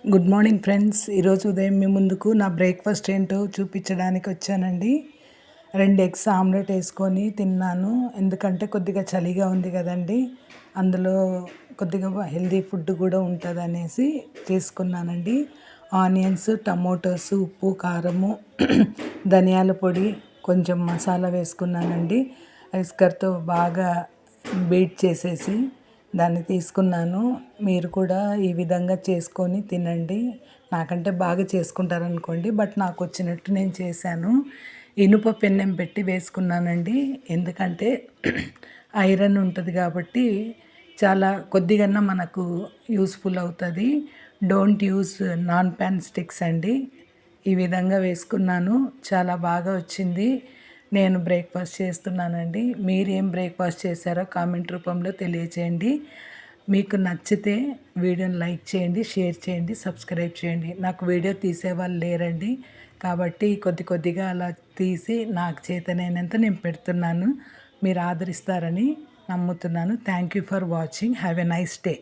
Good morning friends. ఈరోజు ఉదయం మీ ముందుకు నా బ్రేక్ఫాస్ట్ ఏంటో చూపించడానికి వచ్చానండి. 2 ఎగ్స్ ఆమ్లెట్ వేసుకొని తిన్నాను. ఎందుకంటే కొద్దిగా చలిగా ఉంది కదండి, అందులో కొద్దిగా హెల్దీ ఫుడ్ కూడా ఉంటుంది అనేసి చేసుకున్నానండి. ఆనియన్స్, టమోటోస్, ఉప్పు, కారము, ధనియాల పొడి, కొంచెం మసాలా వేసుకున్నానండి. విస్కర్తో బాగా బీట్ చేసేసి దాన్ని తీసుకున్నాను. మీరు కూడా ఈ విధంగా చేసుకొని తినండి. నాకంటే బాగా చేసుకుంటారనుకోండి, బట్ నాకు వచ్చినట్టు నేను చేశాను. ఇనుప పెన్నెం పెట్టి వేసుకున్నానండి, ఎందుకంటే ఐరన్ ఉంటుంది కాబట్టి చాలా కొద్దిగన్నా మనకు యూస్ఫుల్ అవుతుంది. Don't use non pan sticks అండి. ఈ విధంగా వేసుకున్నాను, చాలా బాగా వచ్చింది. నేను బ్రేక్ఫాస్ట్ చేస్తున్నానండి. మీరు ఏం బ్రేక్ఫాస్ట్ చేశారో కామెంట్ రూపంలో తెలియచేయండి. మీకు నచ్చితే వీడియోని లైక్ చేయండి, షేర్ చేయండి, సబ్స్క్రైబ్ చేయండి. నాకు వీడియో తీసేవాళ్ళు లేరండి, కాబట్టి కొద్దిగా అలా తీసి నాకు చేతనైనంత నేను పెడుతున్నాను. మీరు ఆదరిస్తారని నమ్ముతున్నాను. Thank you for watching. Have a nice day.